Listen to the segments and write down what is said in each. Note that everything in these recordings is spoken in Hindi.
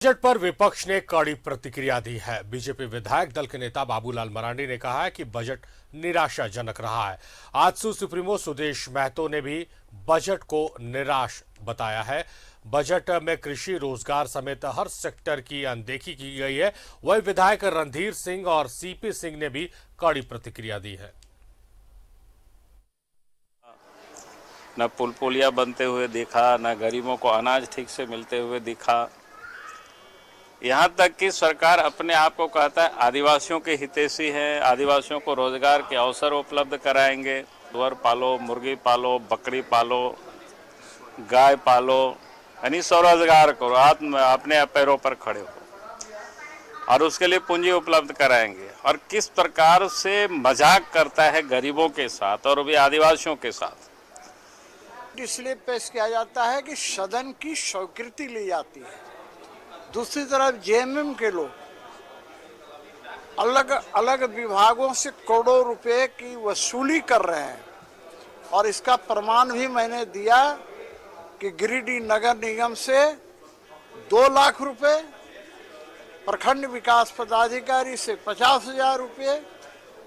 बजट पर विपक्ष ने कड़ी प्रतिक्रिया दी है। बीजेपी विधायक दल के नेता बाबूलाल मरांडी ने कहा है कि बजट निराशाजनक रहा है। आजसू सुप्रीमो सुदेश महतो ने भी बजट को निराश बताया है। बजट में कृषि, रोजगार समेत हर सेक्टर की अनदेखी की गई है। वही विधायक रणधीर सिंह और सीपी सिंह ने भी कड़ी प्रतिक्रिया दी है। न पुल पुलिया बनते हुए दिखा, न गरीबों को अनाज ठीक से मिलते हुए दिखा। यहाँ तक कि सरकार अपने आप को कहता है आदिवासियों के हितैषी है, आदिवासियों को रोजगार के अवसर उपलब्ध कराएंगे। सुअर पालो, मुर्गी पालो, बकरी पालो, गाय पालो, यानी स्वरोजगार करो, अपने पैरों पर खड़े हो, और उसके लिए पूंजी उपलब्ध कराएंगे। और किस प्रकार से मजाक करता है गरीबों के साथ और भी आदिवासियों के साथ। इसलिए पेश किया जाता है कि सदन की स्वीकृति ली जाती है। दूसरी तरफ जेएमएम के लोग अलग अलग विभागों से करोड़ों रुपए की वसूली कर रहे हैं, और इसका प्रमाण भी मैंने दिया कि गिरिडीह नगर निगम से 2 लाख रुपए, प्रखंड विकास पदाधिकारी से 50,000 रुपये,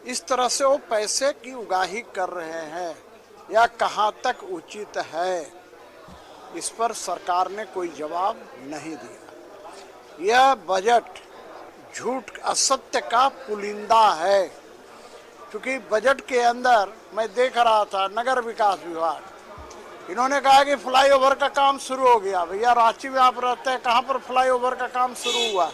इस तरह से वो पैसे की उगाही कर रहे हैं। यह कहाँ तक उचित है, इस पर सरकार ने कोई जवाब नहीं दिया। यह बजट झूठ, असत्य का पुलिंदा है, क्योंकि बजट के अंदर मैं देख रहा था नगर विकास विभाग, इन्होंने कहा कि फ्लाईओवर का काम शुरू हो गया। भैया रांची में आप रहते हैं, कहाँ पर फ्लाईओवर का काम शुरू हुआ?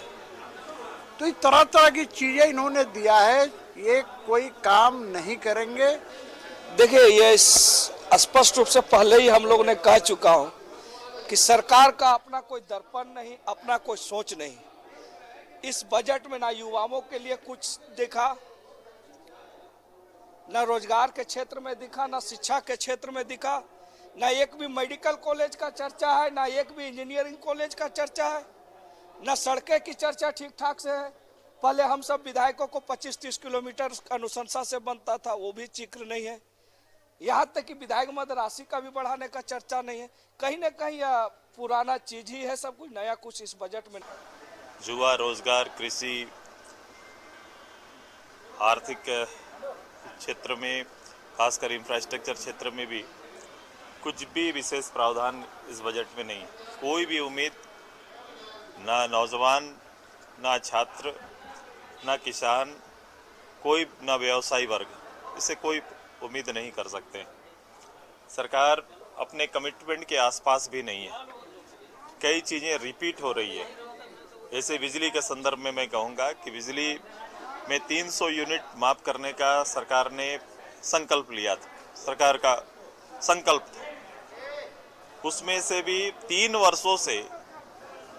तो ये तरह तरह की चीजें इन्होंने दिया है, ये कोई काम नहीं करेंगे। देखिए, ये स्पष्ट रूप से पहले ही हम लोग ने कह चुका हूं कि सरकार का अपना कोई दर्पण नहीं, अपना कोई सोच नहीं। इस बजट में ना युवाओं के लिए कुछ दिखा, ना रोजगार के क्षेत्र में दिखा, ना शिक्षा के क्षेत्र में दिखा, ना एक भी मेडिकल कॉलेज का चर्चा है, ना एक भी इंजीनियरिंग कॉलेज का चर्चा है, ना सड़कें की चर्चा ठीक ठाक से है। पहले हम सब विधायकों को 25-30 किलोमीटर अनुशंसा से बनता था, वो भी जिक्र नहीं है। यहाँ तक कि विधायक मद राशि का भी बढ़ाने का चर्चा नहीं है। कहीं ना कहीं यह पुराना चीज ही है, सब कुछ नया कुछ इस बजट में। युवा, रोजगार, कृषि, आर्थिक क्षेत्र में, खासकर इंफ्रास्ट्रक्चर क्षेत्र में भी कुछ भी विशेष प्रावधान इस बजट में नहीं। कोई भी उम्मीद, ना नौजवान, ना छात्र, ना किसान, कोई ना व्यवसायी वर्ग, इससे कोई उम्मीद नहीं कर सकते। सरकार अपने कमिटमेंट के आसपास भी नहीं है। कई चीज़ें रिपीट हो रही है। जैसे बिजली के संदर्भ में मैं कहूँगा कि बिजली में 300 यूनिट माफ करने का सरकार ने संकल्प लिया था, सरकार का संकल्प था। उसमें से भी 3 वर्षों से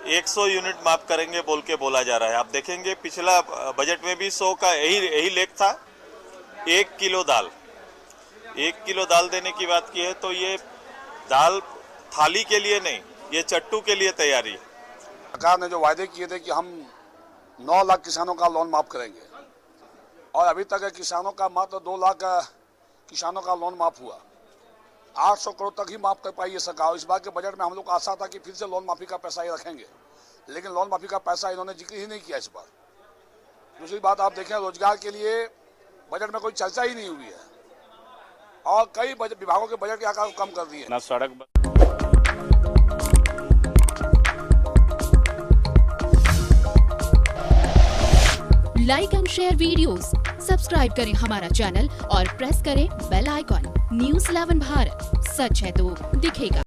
100 यूनिट माफ करेंगे बोल के बोला जा रहा है। आप देखेंगे पिछला बजट में भी 100 का यही लेख था। 1 किलो दाल देने की बात की है, तो ये दाल थाली के लिए नहीं, ये चट्टू के लिए तैयारी है। सरकार ने जो वायदे किए थे कि हम 9 लाख किसानों का लोन माफ करेंगे, और अभी तक किसानों का मात्र 2 लाख किसानों का लोन माफ हुआ। 800 करोड़ तक ही माफ कर पाई है सरकार। इस बार के बजट में हम लोग को आशा था कि फिर से लोन माफी का पैसा ही रखेंगे, लेकिन लोन माफी का पैसा इन्होंने जिक्र ही नहीं किया इस बार। दूसरी बात आप देखें, रोजगार के लिए बजट में कोई चर्चा ही नहीं हुई है, और कई विभागों के बजट के आकार कम कर दिए। ना सड़क like and share videos, subscribe करें हमारा चैनल और प्रेस करें बेल आइकॉन। News 11 भारत, सच है तो दिखेगा।